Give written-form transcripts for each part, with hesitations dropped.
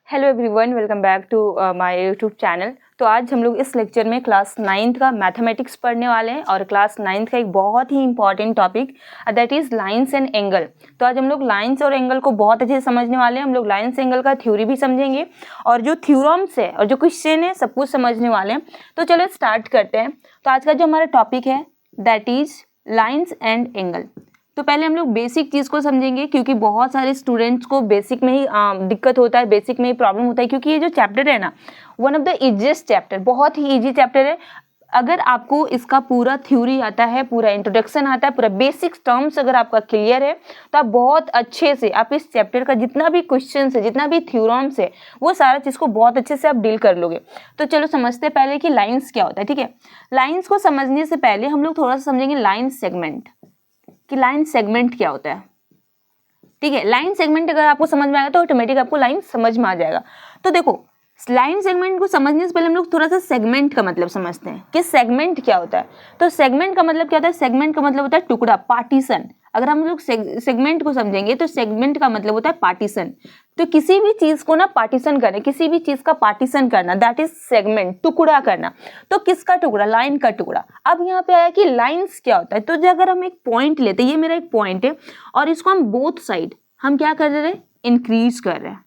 Hello everyone, welcome back to my YouTube channel. तो आज हम लोग इस लेक्चर में क्लास 9th का मैथमेटिक्स पढ़ने वाले हैं और क्लास 9th का एक बहुत ही important topic that is lines and angle. तो आज हम लोग लाइंस और एंगल को बहुत अच्छे से समझने वाले हैं। हम लोग लाइंस एंगल का थ्योरी भी समझेंगे और जो थ्योरम्स है और जो क्वेश्चन है सब कुछ समझने वाले हैं। तो चलो स्टार्ट करते हैं। तो आज का जो हमारा टॉपिक है that is lines and angle. तो पहले हम लोग बेसिक चीज़ को समझेंगे क्योंकि बहुत सारे स्टूडेंट्स को बेसिक में ही दिक्कत होता है, बेसिक में ही प्रॉब्लम होता है। क्योंकि ये जो चैप्टर है ना, one of the easiest chapter, बहुत ही इजी चैप्टर है। अगर आपको इसका पूरा थ्योरी आता है, पूरा इंट्रोडक्शन आता है, पूरा बेसिक टर्म्स अगर आपका क्लियर है तो आप बहुत अच्छे से आप इस चैप्टर का जितना भी क्वेश्चन है, जितना भी थ्योरम्स है, वो सारा चीज़ को बहुत अच्छे से आप डील कर लोगे। तो चलो समझते हैं पहले कि लाइन्स क्या होता है। ठीक है, लाइन्स को समझने से पहले हम लोग थोड़ा सा समझेंगे लाइन सेगमेंट, कि लाइन सेगमेंट क्या होता है। ठीक है, लाइन सेगमेंट अगर आपको समझ में आएगा तो ऑटोमेटिक आपको लाइन समझ में आ जाएगा। तो देखो, लाइन सेगमेंट को समझने से पहले हम लोग थोड़ा सा सेगमेंट का मतलब समझते हैं कि सेगमेंट क्या होता है। तो सेगमेंट का मतलब क्या होता है? सेगमेंट का मतलब होता है टुकड़ा, पार्टीशन। अगर हम लोग सेगमेंट को समझेंगे तो सेगमेंट का मतलब होता है पार्टीशन। तो किसी भी चीज को ना पार्टीशन करना, किसी भी चीज का पार्टीशन करना, दैट इज सेगमेंट, टुकड़ा करना। तो किसका टुकड़ा? लाइन का टुकड़ा। अब यहाँ पे आया कि लाइंस क्या होता है। तो अगर हम एक पॉइंट लेते हैं, ये मेरा एक पॉइंट है और इसको हम बोथ साइड हम क्या कर रहे हैं? इंक्रीज कर रहे हैं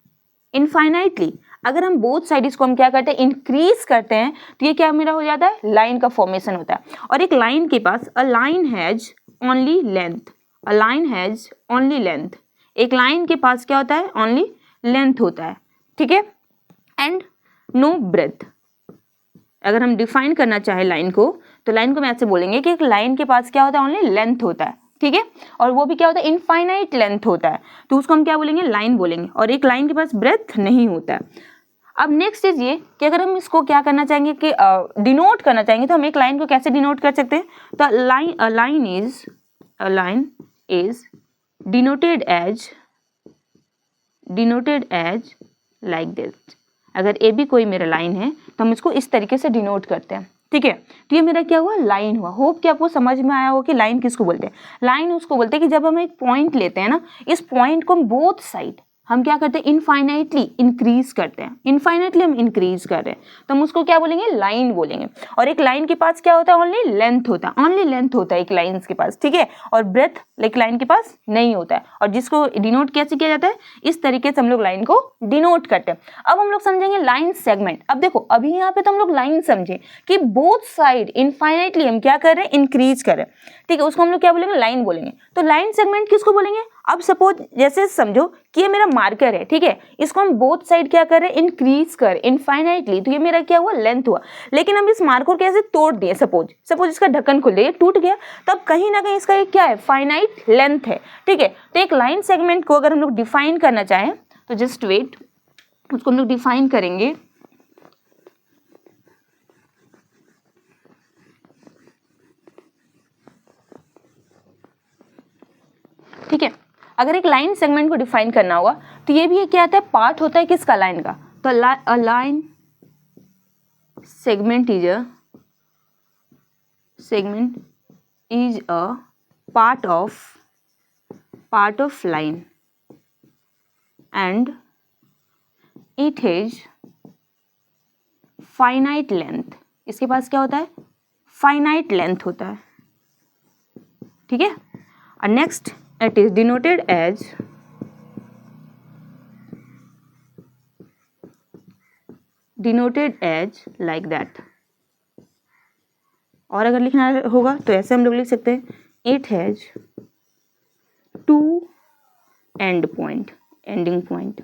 इनफाइनाइटली। अगर हम बोथ साइड इसको हम क्या करते हैं? इंक्रीज करते हैं, तो ये क्या मेरा हो जाता है? लाइन का फॉर्मेशन होता है। और एक लाइन के पास a line has only length, a line has only length. एक लाइन के पास क्या होता है? ओनली लेंथ होता है। ठीक है, एंड नो ब्रेथ। अगर हम डिफाइन करना चाहे लाइन को, तो लाइन को मैं ऐसे बोलेंगे कि एक लाइन के पास क्या होता है? ओनली लेंथ होता है। ठीक है, और वो भी क्या होता है? इनफाइनाइट लेंथ होता है। तो उसको हम क्या बोलेंगे? लाइन बोलेंगे। और एक लाइन के पास ब्रेथ नहीं होता है। अब नेक्स्ट चीज ये कि अगर हम इसको क्या करना चाहेंगे कि डिनोट करना चाहेंगे, तो हम एक लाइन को कैसे डिनोट कर सकते हैं? तो line is denoted as like this. अगर ए भी कोई मेरा लाइन है तो हम इसको इस तरीके से डिनोट करते हैं। ठीक है, तो ये मेरा क्या हुआ? लाइन हुआ। होप कि आपको समझ में आया हो कि लाइन किसको बोलते हैं। लाइन उसको बोलते हैं कि जब हम एक पॉइंट लेते हैं ना, इस पॉइंट को हम बोथ साइड हम क्या करते हैं? इनफाइनाइटली इंक्रीज करते हैं। इनफाइनाइटली हम इंक्रीज कर रहे हैं तो हम उसको क्या बोलेंगे? लाइन बोलेंगे। और एक लाइन के पास क्या होता है? ओनली लेंथ होता है। ओनली लेंथ होता है एक लाइन के पास। ठीक है, और ब्रेथ एक लाइन के पास नहीं होता है। और जिसको डिनोट कैसे किया जाता है? इस तरीके से हम लोग लाइन को डिनोट करते हैं। अब हम लोग समझेंगे लाइन सेगमेंट। अब देखो, अभी यहाँ पे तो हम लोग लाइन समझे कि बोथ साइड इनफाइनाइटली हम क्या कर रहे हैं? इंक्रीज कर रहे हैं। ठीक है, उसको हम लोग क्या बोलेंगे? लाइन बोलेंगे। तो लाइन सेगमेंट किसको बोलेंगे? अब सपोज जैसे समझो कि ये मेरा मार्कर है। ठीक है, इसको हम बोथ साइड क्या कर रहे हैं? इंक्रीज कर इनफाइनाइटली। तो ये मेरा क्या हुआ? लेंथ हुआ। लेकिन हम इस मार्कर को कैसे तोड़ दिए? सपोज इसका ढक्कन खुल गया, टूट गया, तब कहीं ना कहीं इसका एक क्या है? फाइनाइट लेंथ है। ठीक है, तो एक लाइन सेगमेंट को अगर हम लोग डिफाइन करना चाहें तो जस्ट वेट, उसको हम लोग डिफाइन करेंगे। ठीक है, अगर एक लाइन सेगमेंट को डिफाइन करना होगा तो ये भी एक क्या आता है? पार्ट होता है किसका? लाइन का। तो a line segment is a part of line and it has finite length. इसके पास क्या होता है? फाइनाइट लेंथ होता है। ठीक है, और next it is denoted as like that। और अगर लिखना होगा तो ऐसे हम लोग लिख सकते हैं, it has two ending point।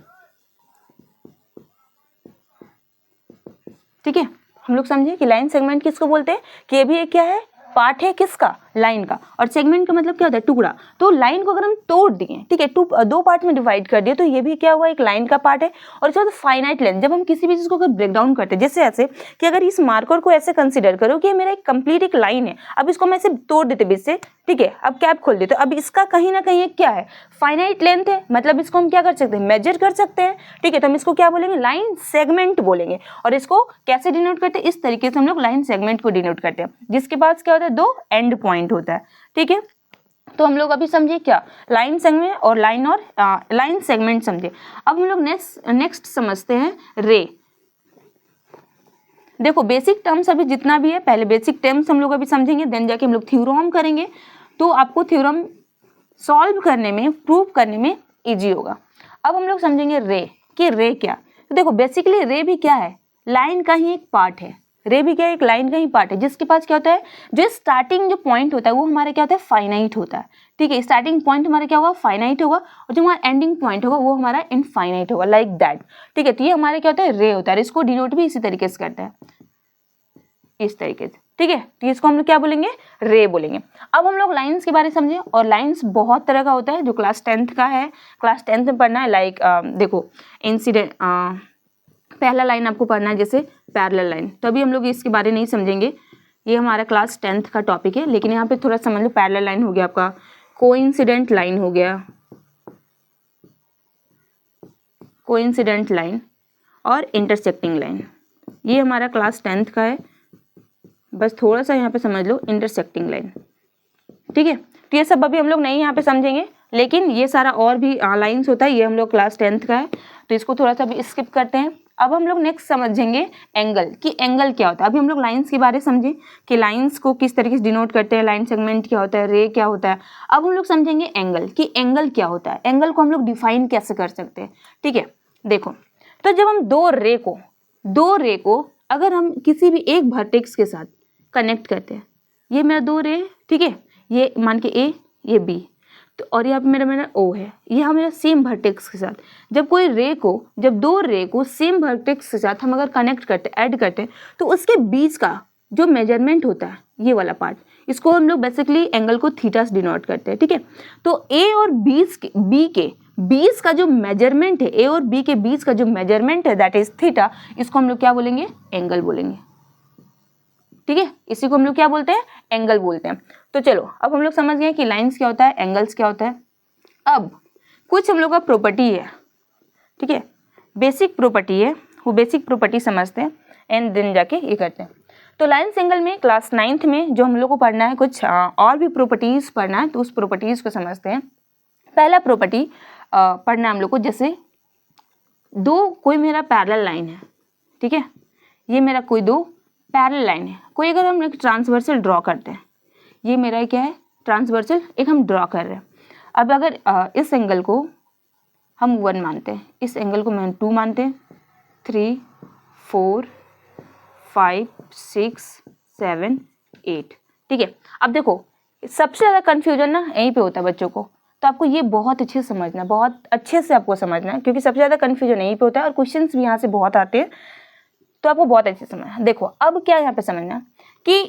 ठीक है, हम लोग समझे कि लाइन सेगमेंट किसको बोलते हैं? कि ये भी एक क्या है? पार्ट है किसका? लाइन का। और सेगमेंट का मतलब क्या होता है? टुकड़ा। तो लाइन को अगर हम तोड़ दिए, ठीक है, दो पार्ट में डिवाइड कर दिए, तो ये भी क्या हुआ? एक लाइन का पार्ट है। और इसके बाद फाइनाइट लेंथ। जब हम किसी भी चीज को अगर ब्रेक डाउन करते हैं, जैसे ऐसे कि अगर इस मार्कर को ऐसे कंसीडर करो कि मेरा एक कंप्लीट एक लाइन है, अब इसको मैं ऐसे तोड़ देते बीच से, ठीक है, अब कैप खोल देते, अब इसका कहीं ना कहीं एक क्या है? फाइनाइट लेंथ है। मतलब इसको हम क्या कर सकते हैं? मेजर कर सकते हैं। ठीक है, तो हम इसको क्या बोलेंगे? लाइन सेगमेंट बोलेंगे। और इसको कैसे डिनोट करते हैं? इस तरीके से हम लोग लाइन सेगमेंट को डिनोट करते हैं, जिसके पास क्या होता है? दो एंड पॉइंट होता है। ठीक है, तो हम लोग अभी समझे क्या, लाइन सेगमेंट और लाइन सेगमेंट समझे। अब हम लोग नेक्स्ट समझते हैं रे। देखो बेसिक टर्म्स अभी जितना भी है, पहले बेसिक टर्म्स हम लोग अभी समझेंगे, देन जाके हम लोग थ्योरम करेंगे, तो आपको थ्योरम सॉल्व करने में, प्रूव करने में इजी होगा। अब हम लोग समझेंगे रे कि रे क्या। तो देखो बेसिकली रे भी क्या है, लाइन का ही एक पार्ट है। रे भी क्या है, एक लाइन का ही पार्ट है, जिसके पास क्या होता है, जो स्टार्टिंग जो पॉइंट होता है वो हमारा क्या होता है, फाइनाइट होता है। ठीक है, स्टार्टिंग पॉइंट हमारा क्या होगा, फाइनाइट होगा, और जो हमारा एंडिंग पॉइंट होगा वो हमारा इनफाइनाइट होगा, लाइक दैट। ठीक है, तो ये हमारे क्या होता है, रे होता है। इसको डिनोट भी इसी तरीके से करते हैं, इस तरीके से। ठीक है, तो इसको हम लोग क्या बोलेंगे, रे बोलेंगे। अब हम लोग लाइंस के बारे में समझे, और लाइंस बहुत तरह का होता है, जो क्लास 10th का है, क्लास 10th में पढ़ना है। लाइक देखो इंसिडेंट, पहला लाइन आपको पढ़ना है जैसे पैरेलल लाइन, तो अभी हम लोग इसके बारे नहीं समझेंगे, ये हमारा क्लास 10th का टॉपिक है। लेकिन यहाँ पे थोड़ा समझ लो, पैरेलल लाइन हो गया आपका, कोइंसिडेंट लाइन हो गया, कोइंसिडेंट लाइन और इंटरसेक्टिंग लाइन, ये हमारा क्लास 10th का है। बस थोड़ा सा यहाँ पे समझ लो, इंटरसेक्टिंग लाइन। ठीक है, तो ये सब अभी हम लोग नहीं यहाँ पे समझेंगे, लेकिन ये सारा और भी लाइंस होता है, ये हम लोग क्लास 10th का है, तो इसको थोड़ा सा भी स्किप करते हैं। अब हम लोग नेक्स्ट समझेंगे एंगल, कि एंगल क्या होता है। अभी हम लोग लाइंस के बारे में समझे कि लाइंस को किस तरीके से डिनोट करते हैं, लाइन सेगमेंट क्या होता है, रे क्या होता है। अब हम लोग समझेंगे एंगल, कि एंगल क्या होता है, एंगल को हम लोग डिफाइन कैसे कर सकते हैं। ठीक है, देखो, तो जब हम दो रे को अगर हम किसी भी एक वर्टेक्स के साथ कनेक्ट करते हैं, ये मेरा दो रे, ठीक है, ये मान के ए, ये बी, तो और यहाँ पे मेरा ओ है, यह मेरा सेम वर्टेक्स के साथ, जब कोई रे को, जब दो रे को सेम वर्टेक्स के साथ हम अगर कनेक्ट करते, ऐड करते हैं, तो उसके बीच का जो मेजरमेंट होता है, ये वाला पार्ट, इसको हम लोग बेसिकली एंगल को थीटा से डिनोट करते हैं। ठीक है, तो ए और बी के बीच का जो मेजरमेंट है, ए और बी के बीच का जो मेजरमेंट है, दैट इज थीटा, इसको हम लोग क्या बोलेंगे, एंगल बोलेंगे। ठीक है, इसी को हम लोग क्या बोलते हैं, एंगल बोलते हैं। तो चलो, अब हम लोग समझ गए कि लाइंस क्या होता है, एंगल्स क्या होता है। अब कुछ हम लोग का प्रॉपर्टी है, ठीक है, बेसिक प्रॉपर्टी है, वो बेसिक प्रॉपर्टी समझते हैं, एंड देन जाके ये करते हैं। तो लाइंस एंगल में क्लास 9th में जो हम लोग को पढ़ना है, कुछ और भी प्रॉपर्टीज पढ़ना है, तो उस प्रॉपर्टीज को समझते हैं। पहला प्रॉपर्टी पढ़ना है हम लोग को, जैसे कोई मेरा पैरेलल लाइन है, ठीक है, ये मेरा कोई दो पैरेलल लाइन है, कोई अगर हम एक ट्रांसवर्सल ड्रॉ करते हैं, ये मेरा क्या है, ट्रांसवर्सल एक हम ड्रॉ कर रहे हैं। अब अगर इस एंगल को हम 1 मानते हैं, इस एंगल को हम 2 मानते हैं, 3, 4, 5, 6, 7, 8। ठीक है, अब देखो सबसे ज़्यादा कन्फ्यूजन ना यहीं पे होता है बच्चों को, तो आपको ये बहुत अच्छे से समझना, बहुत अच्छे से आपको समझना है, क्योंकि सबसे ज़्यादा कन्फ्यूजन यहीं पे होता है और क्वेश्चंस भी यहाँ से बहुत आते हैं, तो आपको बहुत अच्छे से समझना। देखो अब क्या यहाँ पे समझना कि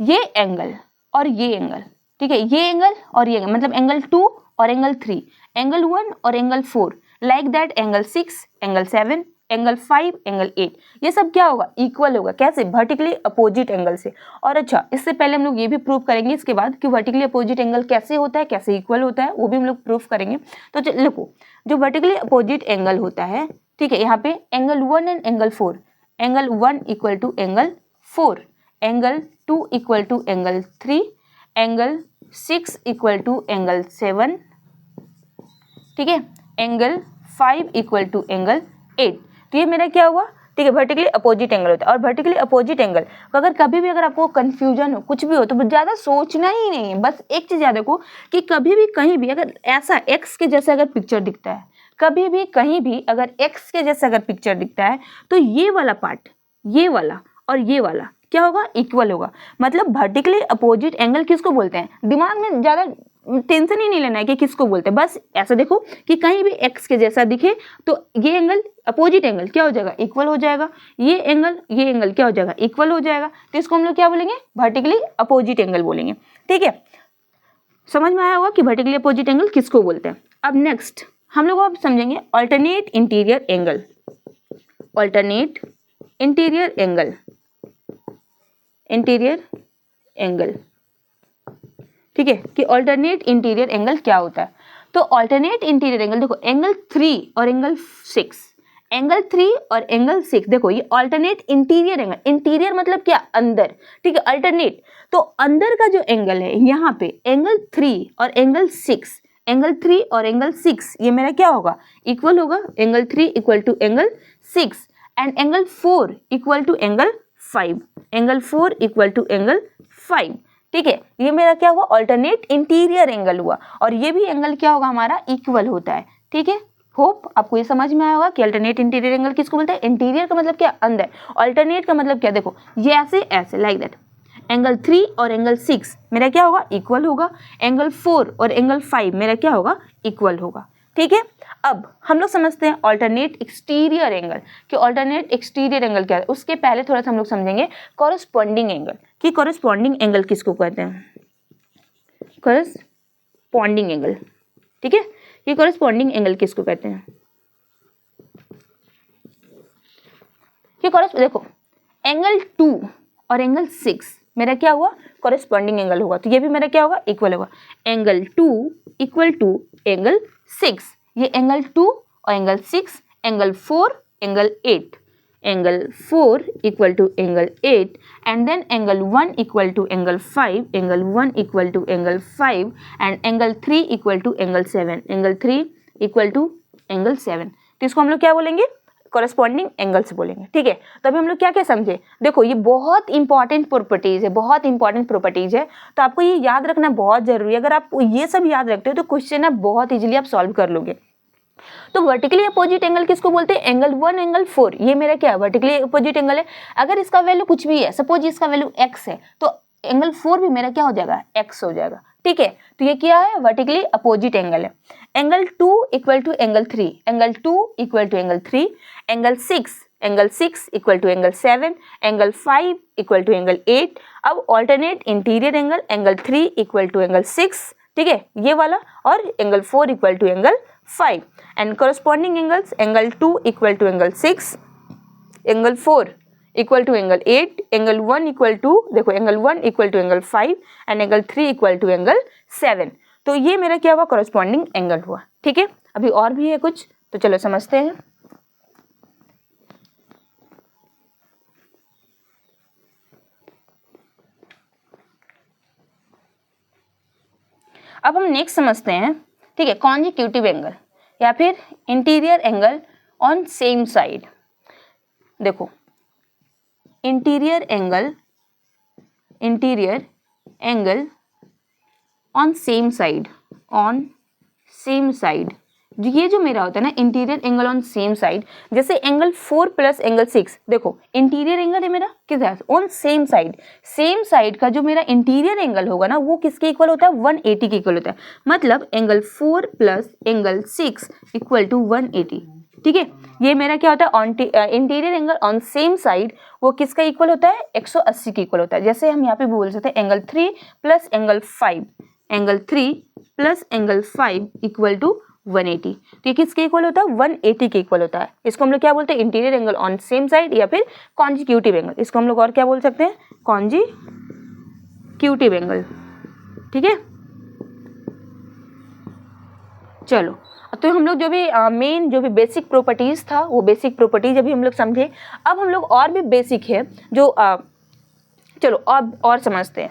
ये एंगल और ये एंगल, ठीक है, ये एंगल और ये एंगल, मतलब एंगल 2 और एंगल 3, एंगल 1 और angle 4, like that angle 6, angle 7, angle 5, angle 8, ये सब क्या होगा, इक्वल होगा। कैसे, वर्टिकली अपोजिट एंगल से। और अच्छा, इससे पहले हम लोग ये भी प्रूव करेंगे इसके बाद कि वर्टिकली अपोजिट एंगल कैसे होता है, कैसे इक्वल होता है, वो भी हम लोग प्रूव करेंगे। तो देखो, जो वर्टिकली अपोजिट एंगल होता है, ठीक है, यहाँ पे angle 1 and angle 4, angle 1 equal to angle 4, angle 2 equal to angle 3, angle 6 equal to angle 7, ठीक है, एंगल 5 इक्वल टू एंगल 8। तो ये मेरा क्या हुआ, ठीक है, वर्टिकली अपोजिट एंगल होता है। और वर्टिकली अपोजिट एंगल अगर कभी भी अगर आपको कंफ्यूजन हो, कुछ भी हो, तो ज़्यादा सोचना ही नहीं है, बस एक चीज़ याद रखो कि कभी भी कहीं भी अगर ऐसा एक्स के जैसे अगर पिक्चर दिखता है, कभी भी कहीं भी अगर एक्स के जैसे अगर पिक्चर दिखता है, तो ये वाला पार्ट, ये वाला और ये वाला क्या होगा, इक्वल होगा। मतलब वर्टिकली अपोजिट एंगल किसको बोलते हैं, दिमाग में ज़्यादा टेंशन ही नहीं लेना है कि किसको बोलते हैं, बस ऐसा देखो कि कहीं भी एक्स के जैसा दिखे तो ये एंगल अपोजिट एंगल क्या हो जाएगा, इक्वल हो जाएगा, ये एंगल क्या हो जाएगा, इक्वल हो जाएगा। तो इसको हम लोग क्या बोलेंगे, वर्टिकली अपोजिट एंगल बोलेंगे। ठीक है, समझ में आया होगा कि वर्टिकली अपोजिट एंगल किसको बोलते हैं। अब नेक्स्ट हम लोग अब समझेंगे alternate interior angle. Alternate interior angle, interior angle, ठीक है, कि अल्टरनेट इंटीरियर एंगल क्या होता है। तो अल्टरनेट इंटीरियर एंगल देखो, एंगल 3 और एंगल 6, एंगल 3 और एंगल 6, देखो ये ऑल्टरनेट इंटीरियर एंगल, इंटीरियर मतलब क्या, अंदर, ठीक है, अल्टरनेट, तो अंदर का जो एंगल है यहाँ पे एंगल 3 और एंगल 6, एंगल 3 और एंगल 6 ये मेरा क्या होगा, इक्वल होगा, angle 3 equal to angle 6 and angle 4 equal to angle 5, angle 4 equal to angle 5, ठीक है, ये मेरा क्या हुआ, ऑल्टरनेट इंटीरियर एंगल हुआ, और ये भी एंगल क्या होगा हमारा, इक्वल होता है, ठीक है। होप आपको ये समझ में आया होगा कि अल्टरनेट इंटीरियर एंगल किसको बोलते हैं, इंटीरियर का मतलब क्या, अंदर, अल्टरनेट का मतलब क्या, देखो ये ऐसे ऐसे लाइक दैट, एंगल 3 और एंगल 6 मेरा क्या होगा, इक्वल होगा, एंगल 4 और एंगल 5 मेरा क्या होगा, इक्वल होगा, ठीक है। अब हम लोग समझते हैं ऑल्टरनेट एक्सटीरियर एंगल, कि ऑल्टरनेट एक्सटीरियर एंगल क्या है, उसके पहले थोड़ा सा हम लोग समझेंगे कॉरस्पॉन्डिंग एंगल, कि कॉरस्पॉन्डिंग एंगल किसको कहते हैं, कॉरस्पॉन्डिंग एंगल, ठीक है, ये कॉरस्पॉन्डिंग एंगल किसको कहते हैं, ये देखो एंगल 2 और एंगल 6 मेरा क्या हुआ, कॉरस्पॉन्डिंग एंगल होगा, तो ये भी मेरा क्या होगा, इक्वल होगा, एंगल 2 इक्वल टू एंगल 6, ये एंगल 2 और angle 6, angle 4 angle 8, angle 4 equal to angle 8 and then angle 1 equal to angle 5, angle 1 equal to angle 5 and angle 3 equal to angle 7, angle 3 equal to angle 7, तो इसको हम लोग क्या बोलेंगे, corresponding angles बोलेंगे, ठीक है। तो अभी हम लोग क्या क्या समझे, देखो ये बहुत इंपॉर्टेंट प्रॉपर्टीज है, बहुत इंपॉर्टेंट प्रॉपर्टीज है, तो आपको ये याद रखना बहुत जरूरी है, अगर आप ये सब याद रखते हो तो क्वेश्चन आप बहुत इजीली आप सॉल्व कर लोगे। तो वर्टिकली अपोजिट एंगल किसको बोलते हैं, एंगल 1 एंगल 4, ये मेरा क्या है, वर्टिकली अपोजिट एंगल है, अगर इसका वैल्यू कुछ भी है, सपोज इसका वैल्यू x है, तो एंगल 4 भी मेरा क्या हो जाएगा, x हो जाएगा, ठीक है, तो ये क्या है, वर्टिकली अपोजिट एंगल है। Angle 2 equal to angle 3, angle 2 equal to angle 3, angle 6 equal to angle 7, angle 5 equal to angle 8, अब alternate interior angle, angle 3 equal to angle 6, ठीक है, ये वाला, और angle 4 equal to angle 5 and corresponding angles, angle 2 equal to angle 6, angle 4 equal to angle 8, angle 1 equal to, देखो angle 1 equal to angle 5 and angle 3 equal to angle 7, तो ये मेरा क्या हुआ, कॉरस्पॉन्डिंग एंगल हुआ, ठीक है। अभी और भी है कुछ, तो चलो समझते हैं। अब हम नेक्स्ट समझते हैं, ठीक है, कॉन्जिक्यूटिव एंगल या फिर interior angle on same side. देखो interior angle on same side, ये जो मेरा होता है ना interior angle on same side, जैसे एंगल 4 प्लस एंगल 6, देखो इंटीरियर एंगल है मेरा किधर, ऑन सेम साइड का जो मेरा इंटीरियर एंगल होगा ना वो किसके इक्वल होता है, 180 के इक्वल होता है, मतलब angle 4 plus angle 6 equal to 180, ठीक है, ये मेरा क्या होता है, interior angle on same side वो किसका इक्वल होता है, 180 के इक्वल होता है। जैसे हम यहाँ पे बोल सकते हैं angle 3 plus angle 5, angle 3 plus angle 5 equal to 180, तो ये किसके इक्वल होता है, 180 के इक्वल होता है। इसको हम लोग क्या बोलते हैं, interior angle on same side या फिर कॉन्जिक्यूटिव एंगल, इसको हम लोग और क्या बोल सकते हैं, कॉन्जिक्यूटिव एंगल, ठीक है। चलो तो हम लोग जो भी मेन जो भी बेसिक प्रॉपर्टीज था वो बेसिक प्रॉपर्टीज अभी हम लोग समझे। अब हम लोग और भी बेसिक है जो चलो अब और समझते हैं।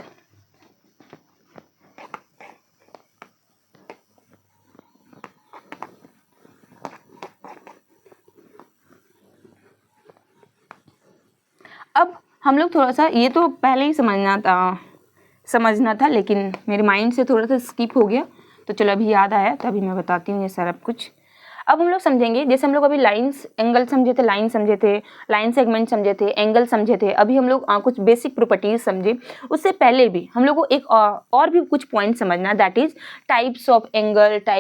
अब हम लोग थोड़ा सा, ये तो पहले ही समझना था लेकिन मेरे माइंड से थोड़ा सा स्किप हो गया, तो चलो अभी याद आया तो अभी मैं बताती हूँ ये सारा कुछ। अब हम लोग समझेंगे, जैसे हम लोग अभी लाइंस एंगल समझे थे, लाइन सेगमेंट समझे थे, एंगल समझे थे, अभी हम लोग कुछ बेसिक प्रॉपर्टीज समझे। उससे पहले भी हम लोग को एक और भी कुछ पॉइंट समझना, that is types of angles,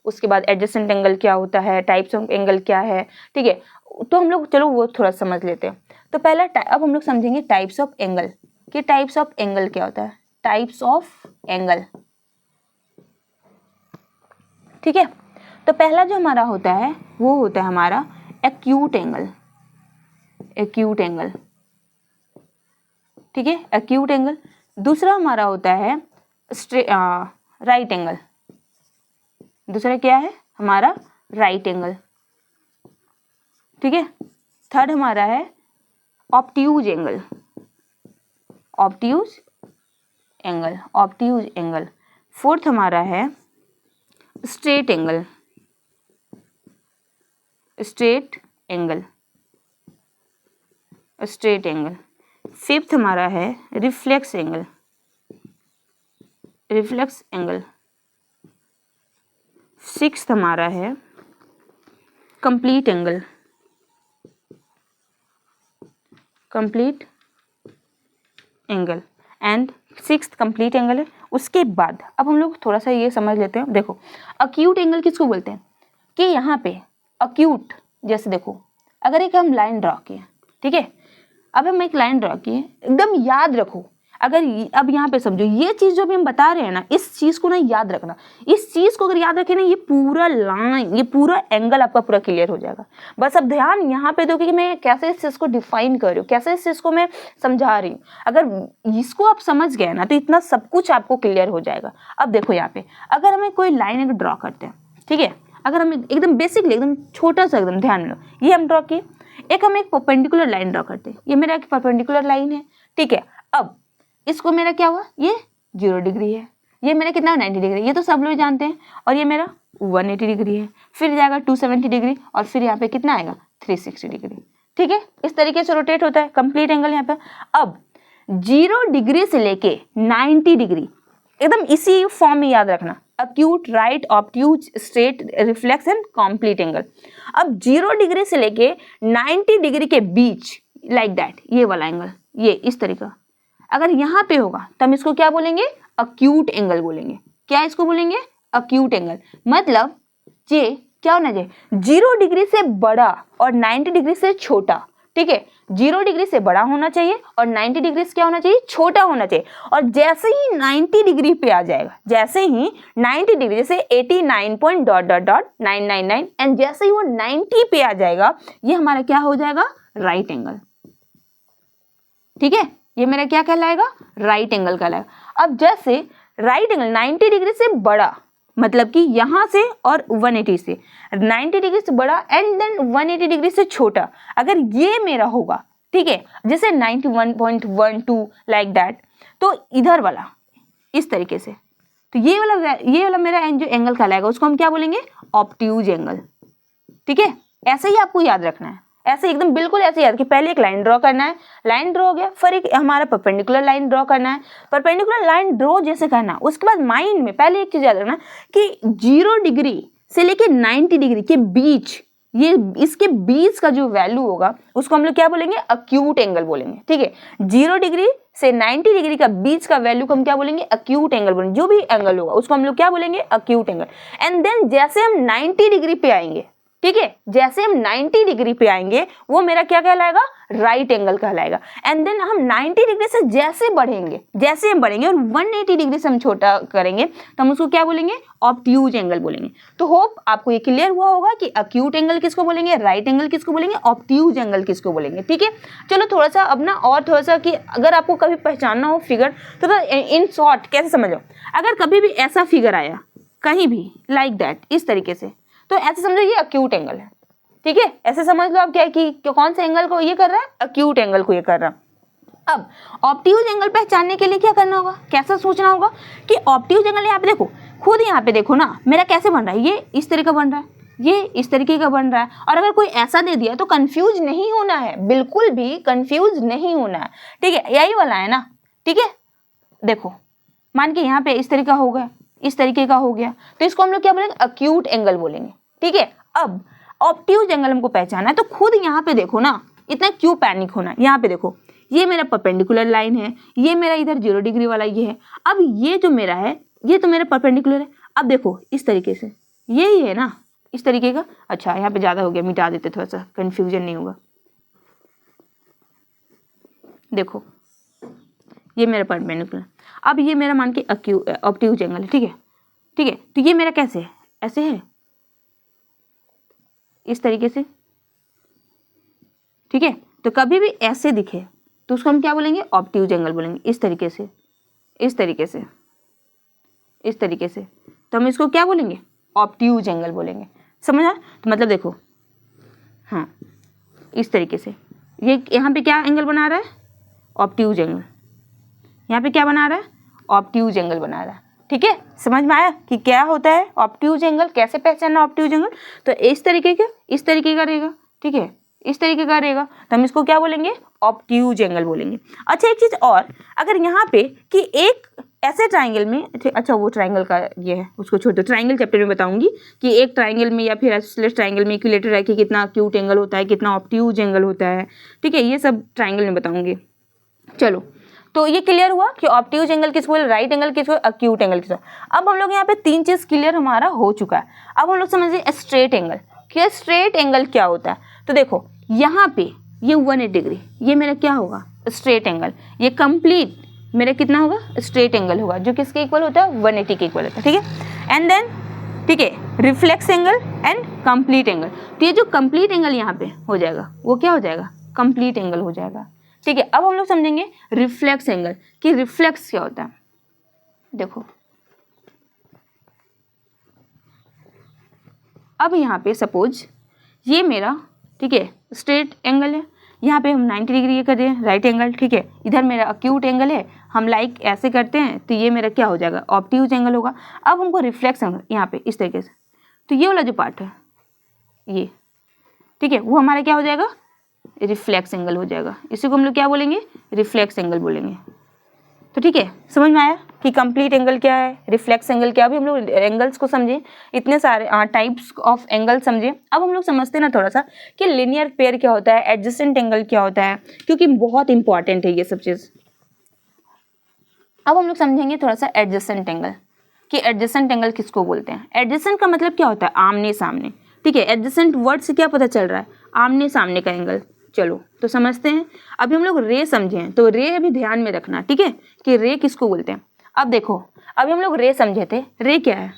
उसके बाद एडजेसेंट एंगल क्या होता है, टाइप्स ऑफ एंगल क्या है, ठीक है, तो हम लोग चलो वो थोड़ा समझ लेते हैं। तो पहला अब हम लोग समझेंगे टाइप्स ऑफ एंगल, कि टाइप्स ऑफ एंगल क्या होता है, टाइप्स ऑफ एंगल, ठीक है। तो पहला जो हमारा होता है वो होता है हमारा एक्यूट एंगल, ठीक है, एक्यूट एंगल। दूसरा हमारा होता है राइट एंगल, दूसरा क्या है हमारा राइट एंगल, ठीक है। थर्ड हमारा है obtuse angle, obtuse angle, obtuse angle. Fourth हमारा है straight angle, straight angle, straight angle. Fifth हमारा है reflex angle, reflex angle. Sixth हमारा है complete angle, complete angle. And sixth complete angle है। उसके बाद अब हम लोग थोड़ा सा ये समझ लेते हैं। देखो अक्यूट एंगल किसको बोलते हैं कि यहाँ पे अक्यूट, जैसे देखो अगर एक हम लाइन ड्रॉ किए, ठीक है, अब हम एक लाइन ड्रॉ किए, एकदम याद रखो। अगर अब यहाँ पे समझो ये चीज जो भी हम बता रहे हैं ना, इस चीज को ना याद रखना। इस चीज को अगर याद रखे ना, ये पूरा लाइन, ये पूरा एंगल आपका पूरा क्लियर हो जाएगा। बस अब ध्यान यहाँ पे दो कि मैं कैसे इस चीज को डिफाइन कर रही हूँ, कैसे इस चीज को मैं समझा रही हूँ। अगर इसको आप समझ गए ना तो इतना सब कुछ आपको क्लियर हो जाएगा। अब देखो यहाँ पे अगर हमें कोई लाइन अगर ड्रॉ करते हैं, ठीक है, अगर हम एकदम बेसिकली एकदम छोटा सा एकदम ध्यान लो, ये हम ड्रॉ किए, एक हम एक परपेंडिकुलर लाइन ड्रॉ करते हैं। ये मेरा एक परपेंडिकुलर लाइन है, ठीक है। अब इसको मेरा क्या हुआ, ये 0 डिग्री है, ये मेरा कितना 90 डिग्री, ये तो सब लोग जानते हैं। और ये मेरा 180 डिग्री है, फिर जाएगा 270 डिग्री, और फिर यहाँ पे कितना आएगा 360 डिग्री, ठीक है। इस तरीके से रोटेट होता है कंप्लीट एंगल यहाँ पे। अब 0 डिग्री से लेके 90 डिग्री एकदम इसी फॉर्म में याद रखना, acute, right, obtuse, straight, reflex and complete angle. अब 0 डिग्री से लेके 90 डिग्री के बीच लाइक दैट, ये वाला एंगल, ये इस तरीका अगर यहाँ पे होगा तो हम इसको क्या बोलेंगे, अक्यूट एंगल बोलेंगे। क्या इसको बोलेंगे, अक्यूट एंगल। मतलब ये क्या होना चाहिए, 0 डिग्री से बड़ा और 90 डिग्री से छोटा, ठीक है। 0 डिग्री से बड़ा होना चाहिए और 90 डिग्री से क्या होना चाहिए, छोटा होना चाहिए। और जैसे ही 90 डिग्री पे आ जाएगा, जैसे ही 90 डिग्री, जैसे 89.999 एंड जैसे ही वो 90 पे आ जाएगा, ये हमारा क्या हो जाएगा, राइट एंगल, ठीक है। ये मेरा क्या कहलाएगा, राइट एंगल कहलाएगा। अब जैसे राइट एंगल 90 डिग्री से बड़ा, मतलब कि यहां से और 180 से, 90 डिग्री से बड़ा एंड देन 180 डिग्री से छोटा, अगर ये मेरा होगा, ठीक है, जैसे 91.12 लाइक दैट, तो इधर वाला इस तरीके से, तो ये वाला मेरा जो एंगल कहलाएगा उसको हम क्या बोलेंगे, ऑब्ट्यूज एंगल, ठीक है। ऐसे ही आपको याद रखना है, ऐसे एकदम बिल्कुल ऐसे याद कि पहले एक लाइन ड्रॉ करना है, लाइन ड्रॉ हो गया, फिर एक हमारा परपेंडिकुलर लाइन ड्रॉ करना है, परपेंडिकुलर लाइन ड्रॉ जैसे करना, उसके बाद माइंड में पहले एक चीज याद रखना कि 0 डिग्री से लेके 90 डिग्री के बीच, ये इसके बीच का जो वैल्यू होगा उसको हम लोग क्या बोलेंगे, अक्यूट एंगल बोलेंगे, ठीक है। 0 डिग्री से 90 डिग्री का बीच का वैल्यू को हम क्या बोलेंगे, अक्यूट एंगल बोलेंगे। जो भी एंगल होगा उसको हम लोग क्या बोलेंगे, अक्यूट एंगल। एंड देन जैसे हम 90 डिग्री पे आएंगे, ठीक है, जैसे हम 90 डिग्री पे आएंगे वो मेरा क्या कहलाएगा, राइट एंगल कहलाएगा। एंड देन हम 90 डिग्री से जैसे बढ़ेंगे, जैसे हम बढ़ेंगे और 180 डिग्री से हम छोटा करेंगे तो हम उसको क्या बोलेंगे, ऑब्ट्यूज एंगल बोलेंगे। तो होप आपको ये क्लियर हुआ होगा कि अक्यूट एंगल किसको बोलेंगे, राइट एंगल किसको बोलेंगे, ऑब्ट्यूज एंगल किसको बोलेंगे, ठीक है। चलो थोड़ा सा अब ना और थोड़ा सा कि अगर आपको कभी पहचानना हो फिगर तो इन शॉर्ट कैसे समझो, अगर कभी भी ऐसा फिगर आया कहीं भी लाइक दैट इस तरीके से, तो ऐसे समझो ये अक्यूट एंगल है, ठीक है। ऐसे समझ लो आप क्या कि कौन से एंगल को ये कर रहा है, अक्यूट एंगल को ये कर रहा है। अब ऑब्ट्यूज एंगल पहचानने के लिए क्या करना होगा, कैसा सोचना होगा कि ऑब्ट्यूज एंगल यहाँ पे देखो, खुद यहाँ पे देखो ना मेरा कैसे बन रहा है, ये इस तरह का बन रहा है, ये इस तरीके का बन रहा है। और अगर कोई ऐसा दे दिया तो कंफ्यूज नहीं होना है, बिल्कुल भी कंफ्यूज नहीं होना है, ठीक है। यही वाला है ना, ठीक है। देखो मान के यहाँ पे इस तरीका हो गया, इस तरीके का हो गया, तो इसको हम लोग क्या बोलेंगे, अक्यूट एंगल बोलेंगे, ठीक है। अब ऑब्ट्यूज एंगल हमको पहचाना है, तो खुद यहाँ पे देखो ना, इतना क्यों पैनिक होना है। यहाँ पे देखो ये मेरा परपेंडिकुलर लाइन है, ये मेरा इधर 0 डिग्री वाला ये है। अब ये जो मेरा है ये तो मेरा परपेंडिकुलर है। अब देखो इस तरीके से यही है ना, इस तरीके का। अच्छा यहाँ पे ज्यादा हो गया, मिटा देते, थोड़ा सा कंफ्यूजन नहीं होगा। देखो ये मेरा परपेंडिकुलर, अब ये मेरा मान के ऑब्ट्यूज एंगल है, ठीक है, ठीक है। तो ये मेरा कैसे है, ऐसे है इस तरीके से, ठीक है। तो कभी भी ऐसे दिखे तो उसको हम क्या बोलेंगे, ऑब्ट्यूज एंगल बोलेंगे। इस तरीके से, इस तरीके से, इस तरीके से, तो हम इसको क्या बोलेंगे, ऑब्ट्यूज एंगल बोलेंगे। समझ आया? तो मतलब देखो, हाँ इस तरीके से ये यहाँ पे क्या एंगल बना रहा है, ऑब्ट्यूज एंगल। यहाँ पे क्या बना रहा है, ऑब्ट्यूज एंगल बना रहा है। ठीक है, समझ में आया कि क्या होता है ऑब्ट्यूज एंगल, कैसे पहचानना ऑब्ट्यूज एंगल? तो इस तरीके का रहेगा। ठीक है, इस तरीके का रहेगा, तो हम इसको क्या बोलेंगे, ऑब्ट्यूज एंगल बोलेंगे। अच्छा एक चीज और, अगर यहाँ पे कि एक ऐसे ट्राइंगल में, अच्छा वो ट्राइंगल का ये है, उसको छोड़ दो, ट्राइंगल चैप्टर में बताऊंगी कि एक ट्राइंगल में या फिर आइसोसेलेस ट्राइंगल में इक्विलेटरल है कि कितना एक्यूट एंगल होता है, कितना ऑब्ट्यूज एंगल होता है। ठीक है, ये सब ट्राइंगल में बताऊंगी। चलो, तो ये क्लियर हुआ कि ऑब्ट्यूज एंगल किसको, राइट एंगल किसको, एक्यूट एंगल किसको। अब हम लोग यहाँ पे 3 चीज क्लियर हमारा हो चुका है। अब हम लोग समझिए स्ट्रेट एंगल, कि स्ट्रेट एंगल क्या होता है। तो देखो यहाँ पे ये 180 डिग्री, ये मेरा क्या होगा, स्ट्रेट एंगल। ये कंप्लीट मेरा कितना होगा, स्ट्रेट एंगल होगा, जो किसके इक्वल होता है, 180 के इक्वल होता है। ठीक है, एंड देन ठीक है, reflex angle and complete angle. तो ये जो कंप्लीट एंगल यहाँ पे हो जाएगा, वो क्या हो जाएगा, कंप्लीट एंगल हो जाएगा। ठीक है, अब हम लोग समझेंगे रिफ्लेक्स एंगल, कि रिफ्लेक्स क्या होता है। देखो अब यहाँ पे सपोज ये मेरा, ठीक है, स्ट्रेट एंगल है, यहाँ पे हम 90 डिग्री ये कर रहे हैं, राइट एंगल। ठीक है, इधर मेरा एक्यूट एंगल है, हम लाइक ऐसे करते हैं, तो ये मेरा क्या हो जाएगा, ऑब्ट्यूज एंगल होगा। अब हमको रिफ्लेक्स एंगल यहाँ पे इस तरीके से, तो ये वाला जो पार्ट है ये, ठीक है, वो हमारा क्या हो जाएगा, रिफ्लेक्स एंगल हो जाएगा। इसी को हम लोग क्या बोलेंगे, रिफ्लेक्स एंगल बोलेंगे। तो ठीक है, समझ में आया कि कंप्लीट एंगल क्या है, रिफ्लेक्स एंगल क्या। अभी हम लोग एंगल्स को समझे, इतने सारे टाइप्स ऑफ एंगल समझे। अब हम लोग समझते हैं ना थोड़ा सा कि लिनियर पेयर क्या होता है, एडजेसेंट एंगल क्या होता है, क्योंकि बहुत इंपॉर्टेंट है ये सब चीज। अब हम लोग समझेंगे थोड़ा सा एडजेसेंट एंगल, कि एडजेसेंट एंगल किसको बोलते हैं। एडजेसेंट का मतलब क्या होता है, आमने सामने। ठीक है, एडजेसेंट वर्ड से क्या पता चल रहा है, आमने सामने का एंगल। चलो तो समझते हैं। अभी हम लोग रे समझे हैं, तो रे अभी ध्यान में रखना, ठीक है, कि रे किसको बोलते हैं। अब देखो, अभी हम लोग रे समझे थे, रे क्या है,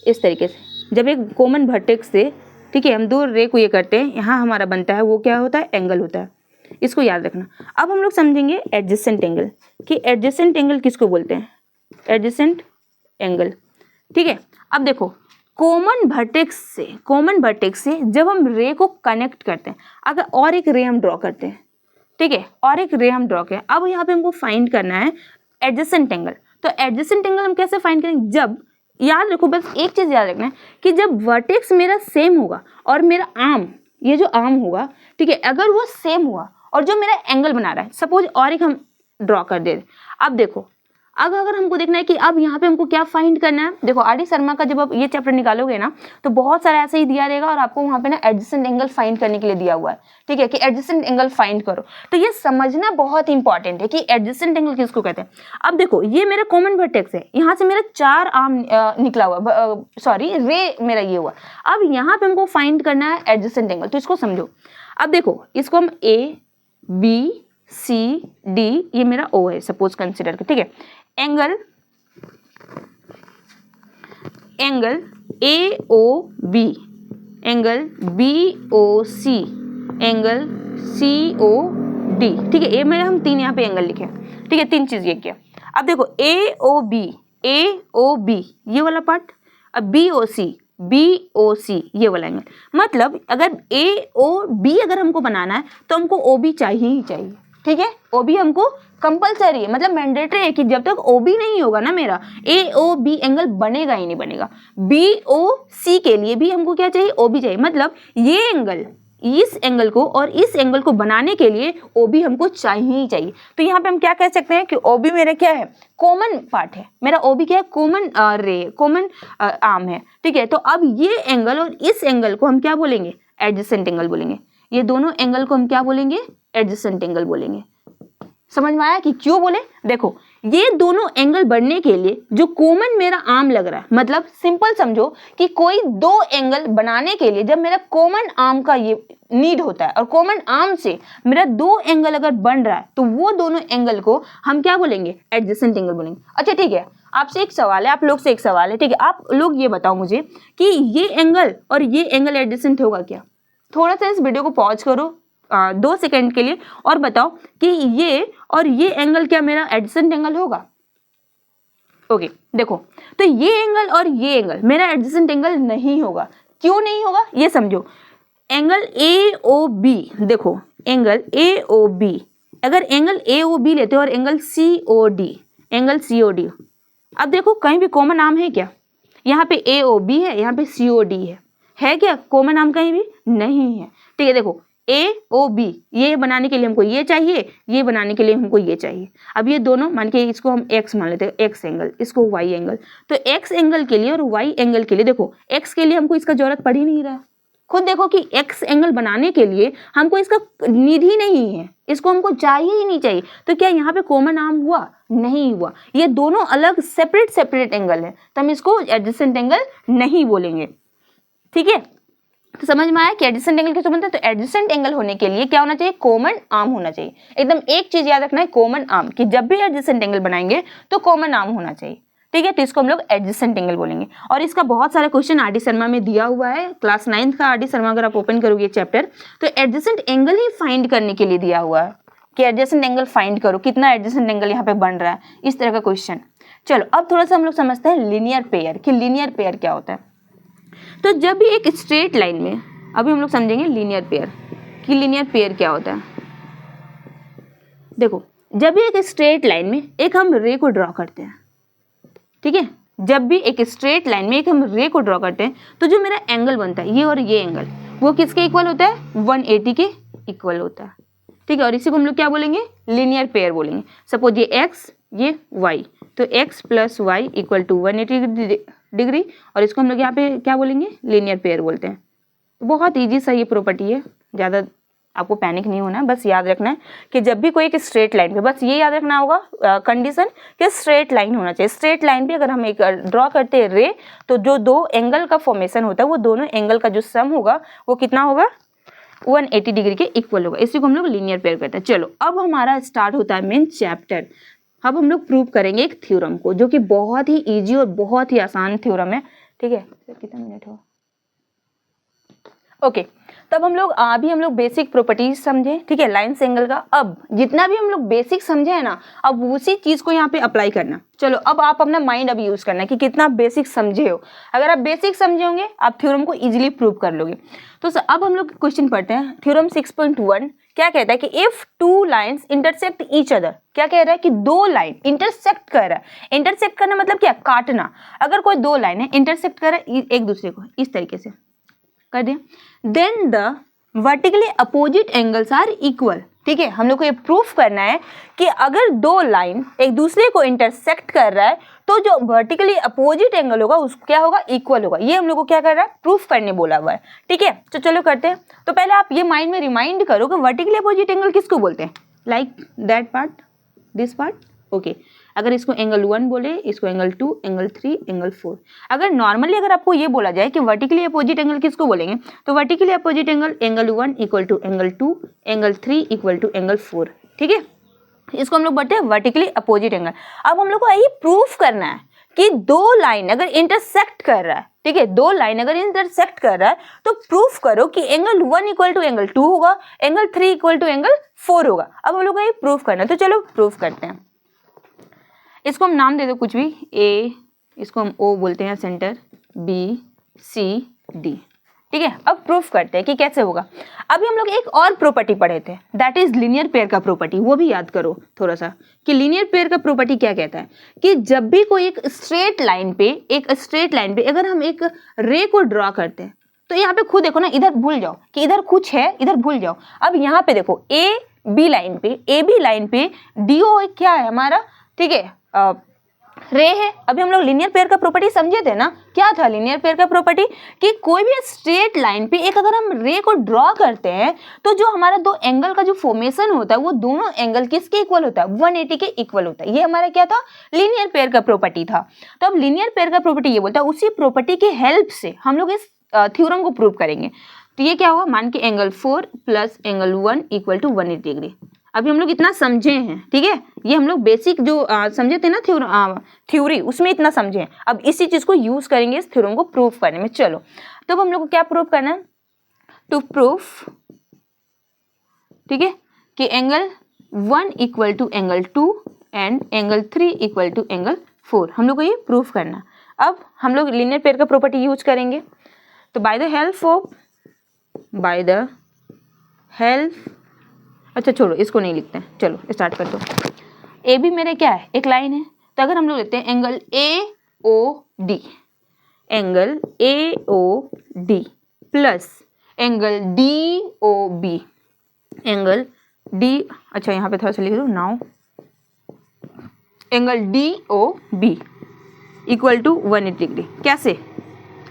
इस तरीके से जब एक कॉमन वर्टेक्स से, ठीक है, हम दो रे को ये करते हैं, यहाँ हमारा बनता है वो क्या होता है, एंगल होता है। इसको याद रखना। अब हम लोग समझेंगे एडजेसेंट एंगल, कि एडजेसेंट एंगल किसको बोलते हैं, एडजेसेंट एंगल। ठीक है, अब देखो कॉमन वर्टेक्स से जब हम रे को कनेक्ट करते हैं, अगर और एक रे हम ड्रॉ करते हैं, ठीक है, और एक रे हम ड्रॉ करें, अब यहाँ पे हमको फाइंड करना है एडजेसेंट एंगल। तो एडजेसेंट एंगल हम कैसे फाइंड करेंगे, जब, याद रखो बस एक चीज याद रखना है कि जब वर्टेक्स मेरा सेम होगा और मेरा आर्म, ये जो आर्म होगा, ठीक है, अगर वो सेम हुआ और जो मेरा एंगल बना रहा है, सपोज और एक हम ड्रॉ कर दे। अब देखो, अगर हमको देखना है कि अब यहाँ पे हमको क्या फाइंड करना है, देखो आर डी शर्मा का जब आप ये चैप्टर निकालोगे ना, तो बहुत सारा ऐसे ही दिया रहेगा और आपको वहाँ पे ना एडजेसेंट एंगल फाइंड करने के लिए दिया हुआ है। ठीक है, कि एडजेसेंट एंगल फाइंड करो। तो ये समझना बहुत इंपॉर्टेंट है कि एडजेसेंट एंगल किसको कहते हैं। अब देखो ये मेरा कॉमन वर्टेक्स है, यहाँ से मेरा 4 आर्म निकला हुआ, सॉरी रे मेरा ये हुआ। अब यहाँ पे हमको फाइंड करना है एडजेसेंट एंगल, तो इसको समझो। अब देखो इसको हम ए बी सी डी, ये मेरा ओ है सपोज कंसिडर कर, ठीक है। Angle A O B, angle B O C, angle C O D, ठीक है, ये मेरे हम 3 यहाँ पे एंगल लिखे, ठीक है, 3 चीज ये किया। अब देखो ए ओ बी ये वाला पार्ट, अब बी ओ सी ये वाला एंगल, मतलब अगर ए ओ बी अगर हमको बनाना है तो हमको ओ बी चाहिए ही चाहिए। ठीक है, ओ बी हमको कंपलसरी है, मतलब मैंडेटरी है कि जब तक ओ बी नहीं होगा ना मेरा ए ओ बी एंगल बनेगा ही नहीं बनेगा। बी ओ सी के लिए भी हमको क्या चाहिए, ओ बी चाहिए, मतलब ये एंगल, इस एंगल को और इस एंगल को बनाने के लिए ओ बी हमको चाहिए ही चाहिए। तो यहाँ पे हम क्या कह सकते हैं कि ओ बी मेरा क्या है, कॉमन पार्ट है, मेरा ओ बी क्या है, कॉमन कॉमन आर्म है। ठीक है, तो अब ये एंगल और इस एंगल को हम क्या बोलेंगे, एडजेसेंट एंगल बोलेंगे। ये दोनों एंगल को हम क्या बोलेंगे, एडजेसेंट एंगल बोलेंगे। समझ में आया कि क्यों बोले। देखो ये दोनों एंगल बनने के लिए जो कॉमन मेरा आर्म लग रहा है, मतलब सिंपल समझो कि कोई 2 एंगल बनाने के लिए जब मेरा कॉमन आर्म का ये नीड होता है और कॉमन आर्म से मेरा 2 एंगल अगर बन रहा है तो वो दोनों एंगल को हम क्या बोलेंगे, एडजेसेंट एंगल बोलेंगे। अच्छा ठीक है, आपसे एक सवाल है, आप लोग से एक सवाल है, ठीक है, आप लोग ये बताओ मुझे कि ये एंगल और ये एंगल एडजेसेंट होगा क्या। थोड़ा सा इस वीडियो को पॉज करो 2 सेकंड के लिए और बताओ कि ये और ये एंगल क्या मेरा एडजेसेंट एंगल होगा। ओके देखो, तो ये एंगल और ये एंगल मेरा एडजेसेंट एंगल नहीं होगा। क्यों नहीं होगा ये समझो। एंगल AOB, देखो एंगल AOB, अगर एंगल AOB लेते हो और एंगल COD, अब देखो कहीं भी कॉमन आर्म है क्या? यहाँ पे AOB है, यहाँ पे COD है क्या कॉमन आर्म? कहीं भी नहीं है। ठीक है, देखो AOB ये बनाने के लिए हमको ये चाहिए, ये बनाने के लिए हमको ये चाहिए। अब ये दोनों मान के इसको हम x मान लेते हैं, x एंगल, इसको y एंगल। तो x एंगल के लिए और y एंगल के लिए, देखो x के लिए हमको इसका जरूरत पड़ ही नहीं रहा। खुद देखो कि x एंगल बनाने के लिए हमको इसका नीड ही नहीं है, इसको हमको चाहिए ही नहीं चाहिए। तो क्या यहाँ पे कॉमन आर्म हुआ? नहीं हुआ। ये दोनों अलग सेपरेट एंगल है, तो हम इसको एडजेसेंट एंगल नहीं बोलेंगे। ठीक है, तो समझ में आया कि एडजेसेंट एंगल कैसे बनता है? तो एडजेसेंट एंगल होने के लिए क्या होना चाहिए? कॉमन आर्म होना चाहिए। एकदम एक चीज याद रखना है, कॉमन आर्म, कि जब भी एडजेसेंट एंगल बनाएंगे तो कॉमन आर्म होना चाहिए। ठीक है, तो इसको हम लोग एडजेसेंट एंगल बोलेंगे। और इसका बहुत सारा क्वेश्चन आर डी शर्मा में दिया हुआ है, क्लास 9th का आर डी शर्मा अगर आप ओपन करोगे चैप्टर, तो एडजेसेंट एंगल ही फाइंड करने के लिए दिया हुआ है कि एडजेसेंट एंगल फाइंड करो, कितना एडजेसेंट एंगल यहाँ पे बन रहा है, इस तरह का क्वेश्चन। चलो अब थोड़ा सा हम लोग समझते हैं लीनियर पेयर, कि लीनियर पेयर क्या होता है। तो जब भी एक स्ट्रेट लाइन में, अभी हम लोग समझेंगे लीनियर पेयर, कि लीनियर पेयर क्या होता है। देखो जब भी एक स्ट्रेट लाइन में एक हम रे को ड्रॉ करते हैं, ठीक है, जब भी एक स्ट्रेट लाइन में एक हम रे को ड्रॉ करते हैं, तो जो मेरा एंगल बनता है ये और ये एंगल, वो किसके इक्वल होता है? 180 के इक्वल होता है। ठीक है, और इसी को हम लोग क्या बोलेंगे? लीनियर पेयर बोलेंगे। सपोज ये x ये y, तो x plus y equal to 180 degree, और इसको हम लोग यहाँ पे क्या बोलेंगे? लीनियर पेयर बोलते हैं। बहुत ईजी सा ये प्रॉपर्टी है, ज़्यादा आपको पैनिक नहीं होना है, बस याद रखना है कि जब भी कोई एक स्ट्रेट लाइन पे, बस ये याद रखना होगा कंडीशन कि स्ट्रेट लाइन होना चाहिए। स्ट्रेट लाइन पे अगर हम एक ड्रॉ करते हैं रे, तो जो दो एंगल का फॉर्मेशन होता है वो दोनों एंगल का जो सम होगा वो कितना होगा? 180 डिग्री के इक्वल होगा। इसी को हम लोग लीनियर पेयर कहते हैं। चलो अब हमारा स्टार्ट होता है मेन चैप्टर। अब हम लोग प्रूव करेंगे एक थ्योरम को, जो कि बहुत ही ईजी और बहुत ही आसान थ्योरम है। ठीक है, कितना मिनट हो? ओके, तब हम लोग अभी हम लोग बेसिक प्रॉपर्टीज समझे। ठीक है, लाइन से एंगल का। अब जितना भी हम लोग बेसिक समझे है ना, अब उसी चीज को यहाँ पे अप्लाई करना। चलो अब आप अपना माइंड अभी यूज करना कि कितना बेसिक समझे हो। अगर आप बेसिक समझे होंगे आप थ्योरम को इजीली प्रूव कर लोगे। तो अब हम लोग क्वेश्चन पढ़ते हैं। थ्योरम 6.1 क्या कहता है कि if two lines intersect each other, क्या कह रहा है कि दो लाइन इंटरसेक्ट कर रहा है। इंटरसेक्ट करना मतलब क्या? काटना। अगर कोई दो लाइन है इंटरसेक्ट कर रहा है एक दूसरे को, इस तरीके से कर दिया, then the vertically opposite angles are equal. ठीक है, हम लोग को ये प्रूफ करना है कि अगर दो लाइन एक दूसरे को इंटरसेक्ट कर रहा है तो जो वर्टिकली अपोजिट एंगल होगा उसको क्या होगा? इक्वल होगा। ये हम लोग को क्या कर रहा है? प्रूफ करने बोला हुआ है। ठीक है, तो चलो करते हैं। तो पहले आप ये माइंड में रिमाइंड करो कि वर्टिकली अपोजिट एंगल किसको बोलते हैं? Like that part, this part. Okay, अगर इसको एंगल 1 बोले, इसको एंगल 2, एंगल 3, एंगल 4। अगर नॉर्मली अगर आपको ये बोला जाए कि वर्टिकली अपोजिट एंगल किसको बोलेंगे, तो vertically opposite angle angle 1 equal to angle 2, angle 3 equal to angle 4। ठीक है, इसको हम लोग बोलते हैं वर्टिकली अपोजिट एंगल। अब हम लोग को यही प्रूफ करना है कि दो लाइन अगर इंटरसेक्ट कर रहा है, ठीक है, दो लाइन अगर इंटरसेक्ट कर रहा है तो प्रूफ करो कि एंगल 1 इक्वल टू एंगल 2 होगा, एंगल 3 इक्वल टू एंगल 4 होगा। अब हम लोग को ये प्रूफ करना है, तो चलो प्रूफ करते हैं। इसको हम नाम दे दो कुछ भी, ए, इसको हम ओ बोलते हैं सेंटर, बी, सी, डी। ठीक है, अब प्रूफ करते हैं कि कैसे होगा। अभी हम लोग एक और प्रॉपर्टी पढ़े थे, दैट इज लीनियर पेयर का प्रॉपर्टी। वो भी याद करो थोड़ा सा कि लीनियर पेयर का प्रॉपर्टी क्या कहता है कि जब भी कोई एक स्ट्रेट लाइन पे अगर हम एक रे को ड्रॉ करते हैं, तो यहाँ पे खुद देखो ना, इधर भूल जाओ कि इधर कुछ है, इधर भूल जाओ। अब यहाँ पे देखो ए बी लाइन पे डीओ क्या है हमारा? ठीक है, रे है। अभी हम लोग लीनियर पेयर का प्रॉपर्टी समझे थे ना, क्या था लीनियर पेयर का प्रॉपर्टी? कि कोई भी स्ट्रेट लाइन पे एक अगर हम रे को ड्रॉ करते हैं तो जो हमारा दो एंगल का जो फॉर्मेशन होता है वो दोनों एंगल किसके इक्वल होता है? 180 के इक्वल होता है। ये हमारा क्या था? लीनियर पेयर का प्रॉपर्टी था। तो अब लीनियर पेयर का प्रॉपर्टी ये बोलता है, उसी प्रॉपर्टी की हेल्प से हम लोग इस थ्योरम को प्रूव करेंगे। तो ये क्या हुआ? मान के angle 4 plus angle 1 equal to 180 degree. अभी हम लोग इतना समझे हैं, ठीक है, ये हम लोग बेसिक जो समझे थे ना थ्योरी, उसमें इतना समझे हैं। अब इसी चीज को यूज करेंगे इस थ्योरम को प्रूफ करने में। चलो तब हम लोग को क्या प्रूफ करना है? टू प्रूफ, ठीक है, कि angle 1 equal to angle 2 and angle 3 equal to angle 4, हम लोग को ये प्रूफ करना। अब हम लोग लीनियर पेयर का प्रॉपर्टी यूज करेंगे। तो बाय द हेल्प, अच्छा छोड़ो इसको नहीं लिखते हैं, चलो स्टार्ट कर दो। ए बी मेरे क्या है, एक लाइन है, तो अगर हम लोग लेते हैं angle A O D, angle A O D plus angle D O B, angle D, अच्छा यहाँ पे थोड़ा सा लिख दो now, angle D O B equal to 180 degree. कैसे?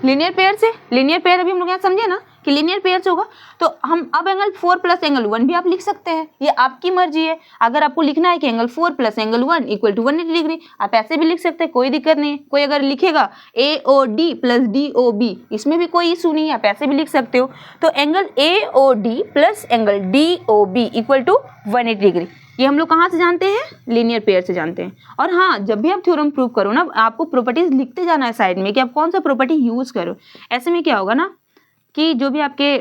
लीनियर पेयर से। लीनियर पेयर अभी हम लोग यहाँ समझे ना कि लीनियर पेयर से होगा, तो हम अब एंगल 4 प्लस एंगल 1 भी आप लिख सकते हैं, ये आपकी मर्जी है। अगर आपको लिखना है कि angle 4 plus angle 1 equal to 180 degree, आप ऐसे भी लिख सकते हैं, कोई दिक्कत नहीं है। कोई अगर लिखेगा A O D plus D O B, इसमें भी कोई इशू नहीं है, आप ऐसे भी लिख सकते हो। तो angle A O D plus angle D O B equal to 180 degree, ये हम लोग कहाँ से जानते हैं? लीनियर पेयर से जानते हैं। और हाँ, जब भी आप थ्योरम प्रूव करो ना, आपको प्रॉपर्टीज लिखते जाना है साइड में कि आप कौन सा प्रॉपर्टी यूज करो। ऐसे में क्या होगा ना कि जो भी आपका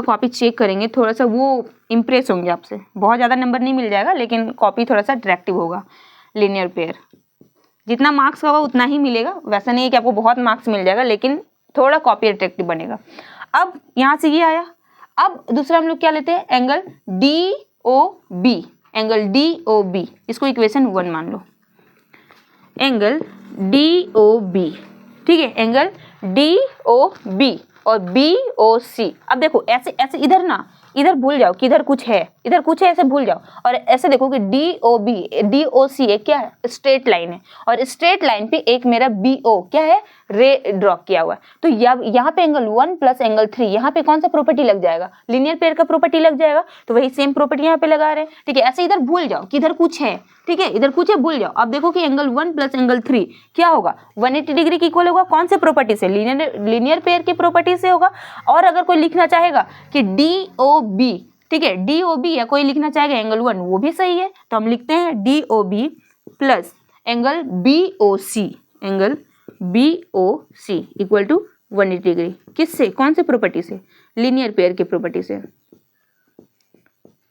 कॉपी चेक करेंगे, थोड़ा सा वो इम्प्रेस होंगे आपसे। बहुत ज़्यादा नंबर नहीं मिल जाएगा, लेकिन कॉपी थोड़ा सा अट्रैक्टिव होगा। लीनियर पेयर जितना मार्क्स का होगा उतना ही मिलेगा, वैसा नहीं है कि आपको बहुत मार्क्स मिल जाएगा, लेकिन थोड़ा कॉपी अट्रैक्टिव बनेगा। अब यहाँ से ये आया। अब दूसरा हम लोग क्या लेते हैं? Angle D O B, angle D O B, इसको इक्वेशन 1 मान लो। एंगल डी ओ बी, ठीक है, एंगल डी ओ बी और बी ओ सी। अब देखो ऐसे ऐसे इधर ना, इधर भूल जाओ कि इधर कुछ है, इधर कुछ है, ऐसे भूल जाओ। और ऐसे देखो कि D O B, D O C एक क्या है? स्ट्रेट लाइन है, और स्ट्रेट लाइन पे एक मेरा बी ओ क्या है? रे ड्रॉ किया हुआ है। तो यहाँ पे एंगल 1 प्लस एंगल 3, यहाँ पे कौन सा प्रॉपर्टी लग जाएगा? लीनियर पेयर का प्रॉपर्टी लग जाएगा। तो वही सेम प्रॉपर्टी यहाँ पे लगा रहे हैं, ठीक है। ऐसे इधर भूल जाओ कि इधर कुछ है, ठीक है, इधर कुछ है, भूल जाओ। अब देखो कि एंगल 1 प्लस एंगल 3 क्या होगा? 180 डिग्री की इक्वल होगा। कौन से प्रॉपर्टी से? लीनियर पेयर की प्रॉपर्टी से होगा। और अगर कोई लिखना चाहेगा कि डी ओ बी, ठीक है, डी ओ बी, या कोई लिखना चाहेगा एंगल 1, वो भी सही है। तो हम लिखते हैं D O B plus angle B O C, angle B O C equal to 180 degree. किससे? कौन से प्रॉपर्टी से? लीनियर पेयर की प्रॉपर्टी से,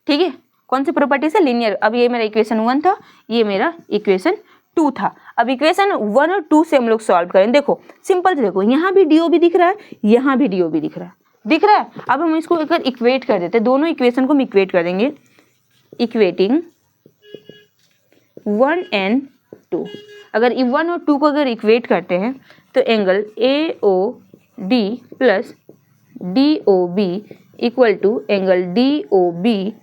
ठीक है। कौन सी प्रॉपर्टी से? लीनियर। अब ये मेरा इक्वेशन 1 था, ये मेरा इक्वेशन 2 था। अब इक्वेशन 1 और 2 से हम लोग सॉल्व करें। देखो सिंपल से, देखो यहाँ भी डी ओ बी दिख रहा है, यहाँ भी डी ओ बी दिख रहा है। अब हम इसको अगर इक्वेट कर देते, दोनों इक्वेशन को हम इक्वेट कर देंगे, इक्वेटिंग 1 एंड 2। अगर 1 और 2 को अगर इक्वेट करते हैं तो angle A O D plus D O B equal to angle D O B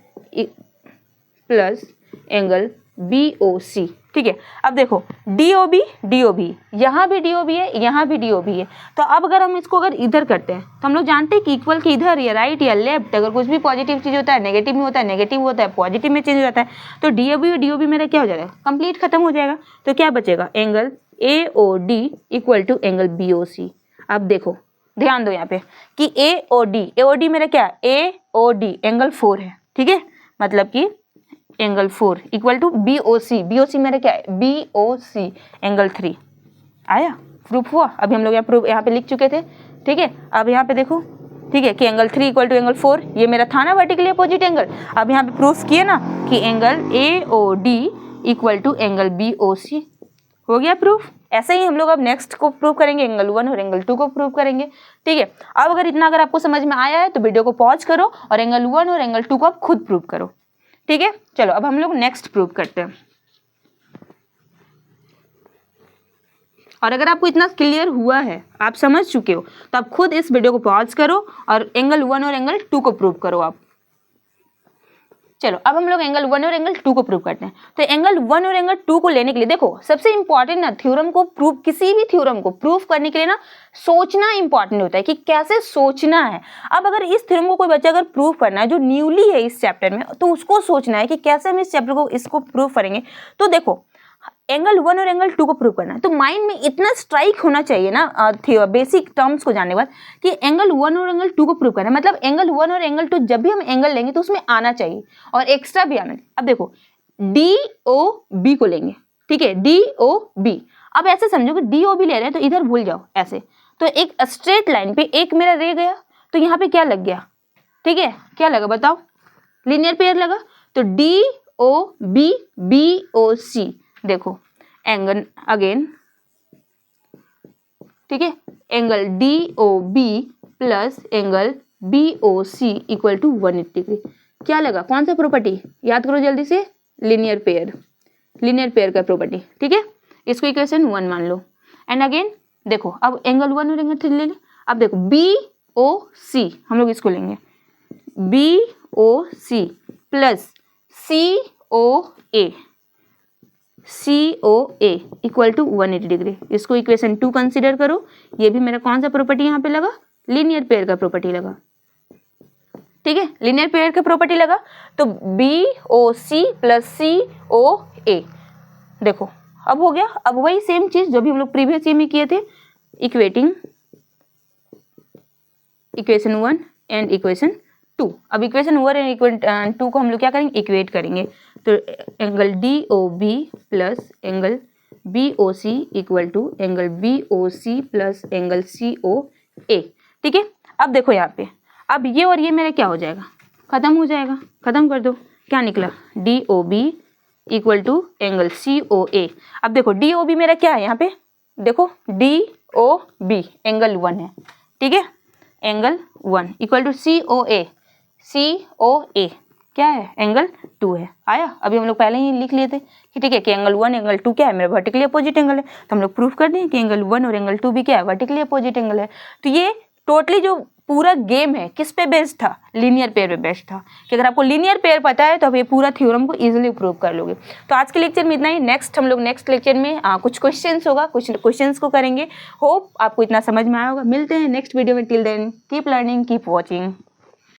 plus angle B O C, ठीक है। अब देखो डी ओ बी, यहाँ भी डी ओ बी है, यहाँ भी डी ओ बी है। तो अब अगर हम इसको अगर इधर करते हैं तो हम लोग जानते हैं कि इक्वल के इधर या राइट या लेफ्ट, अगर कुछ भी पॉजिटिव चीज होता है नेगेटिव में होता है, नेगेटिव होता है पॉजिटिव में चेंज हो जाता है। तो डी ओ बी और डी ओ बी मेरा क्या हो जाएगा? कंप्लीट खत्म हो जाएगा। तो क्या बचेगा? Angle A O D equal to angle B O C. अब देखो ध्यान दो यहाँ पे कि ए ओ डी मेरा क्या है? ए ओ डी एंगल 4 है, ठीक है, मतलब कि angle 4 equal to B O C मेरा क्या है? B O C angle 3। आया? प्रूफ हुआ। अभी हम लोग यहाँ प्रूफ यहाँ पे लिख चुके थे, ठीक है। अब यहाँ पे देखो, ठीक है, कि एंगल 3 इक्वल टू एंगल 4, ये मेरा था ना वर्टिकली अपोजिट एंगल। अब यहाँ पे प्रूफ किए ना कि angle A O D equal to angle B O C, हो गया प्रूफ। ऐसे ही हम लोग अब नेक्स्ट को प्रूव करेंगे, एंगल 1 और एंगल 2 को प्रूव करेंगे, ठीक है। अब अगर इतना अगर आपको समझ में आया है तो वीडियो को पॉज करो और एंगल 1 और एंगल 2 को आप खुद प्रूव करो, ठीक है। चलो अब हम लोग नेक्स्ट प्रूव करते हैं। और अगर आपको इतना क्लियर हुआ है, आप समझ चुके हो, तो आप खुद इस वीडियो को पॉज करो और एंगल 1 और एंगल 2 को प्रूव करो आप। चलो अब हम लोग एंगल 1 और एंगल 2 को प्रूव करते हैं। तो एंगल 1 और एंगल 2 को लेने के लिए देखो सबसे इंपॉर्टेंट ना थ्योरम को प्रूव, किसी भी थ्योरम को प्रूव करने के लिए ना सोचना इंपॉर्टेंट होता है कि कैसे सोचना है। अब अगर इस थ्योरम को कोई बच्चा अगर प्रूव करना है जो न्यूली है इस चैप्टर में, तो उसको सोचना है कि कैसे हम इस चैप्टर को इसको प्रूव करेंगे। तो देखो एंगल 1 और एंगल 2 को प्रूव करना है तो माइंड में इतना स्ट्राइक होना चाहिए ना बेसिक टर्म्स को जानने के बाद कि एंगल 1 और एंगल 2 को प्रूव करना है, मतलब एंगल 1 और एंगल 2 जब भी हम एंगल लेंगे तो उसमें आना चाहिए और एक्स्ट्रा भी आना चाहिए। अब देखो डी ओ बी को लेंगे, ठीक है, डी ओ बी। अब ऐसे समझो कि डी ओ बी ले रहे हैं तो इधर भूल जाओ ऐसे, तो एक स्ट्रेट लाइन पे एक मेरा रे गया तो यहाँ पे क्या लग गया, ठीक है, क्या लगा बताओ? लीनियर पेयर लगा। तो D O B B O C, देखो एंगल अगेन ठीक है, angle DOB plus angle BOC equal to 180 degree. क्या लगा, कौन सा प्रॉपर्टी याद करो जल्दी से, लीनियर पेयर का प्रॉपर्टी। ठीक है, इसको इक्वेशन 1 मान लो। एंड अगेन देखो, अब एंगल 1 और एंगल 3 ले लें। अब देखो BOC हम लोग इसको लेंगे, BOC plus COA equal to 180 degree. इसको इक्वेशन 2 कंसिडर करो। ये भी मेरा कौन सा प्रॉपर्टी यहाँ पे लगा, लीनियर पेयर का प्रॉपर्टी लगा। ठीक है, लीनियर पेयर का प्रॉपर्टी लगा तो BOC प्लस COA, देखो अब हो गया। अब वही सेम चीज जो भी हम लोग प्रीवियस ईयर में किए थे, इक्वेटिंग इक्वेशन 1 एंड इक्वेशन 2। अब इक्वेशन 1 एंड इक्वेशन 2 को हम लोग क्या करेंगे, इक्वेट करेंगे। तो angle DOB plus angle BOC equal to angle BOC plus angle COA। ठीक है, अब देखो यहाँ पे, अब ये और ये मेरा क्या हो जाएगा, खत्म हो जाएगा। खत्म कर दो, क्या निकला, DOB equal to angle COA। अब देखो DOB मेरा क्या है यहाँ पे, देखो DOB एंगल 1 है। ठीक है, एंगल 1 इक्वल टू COA क्या है, एंगल 2 है। आया, अभी हम लोग पहले ही लिख लिए थे कि ठीक है कि एंगल 1 एंगल 2 क्या है, मेरा वर्टिकली अपोजिट एंगल है। तो हम लोग प्रूफ कर दें कि एंगल 1 और एंगल 2 भी क्या है, वर्टिकली अपोजिट एंगल है। तो ये टोटली जो पूरा गेम है किस पे बेस्ड था, लीनियर पेयर पे बेस्ड था। कि अगर आपको लीनियर पेयर पता है तो आप ये पूरा थ्योरम को इजीली प्रूव कर लोगे। तो आज के लेक्चर में इतना ही। नेक्स्ट हम लोग नेक्स्ट लेक्चर में कुछ क्वेश्चंस होगा, कुछ क्वेश्चंस को करेंगे। होप आपको इतना समझ में आया होगा। मिलते हैं नेक्स्ट वीडियो में। Till then keep learning, keep watching.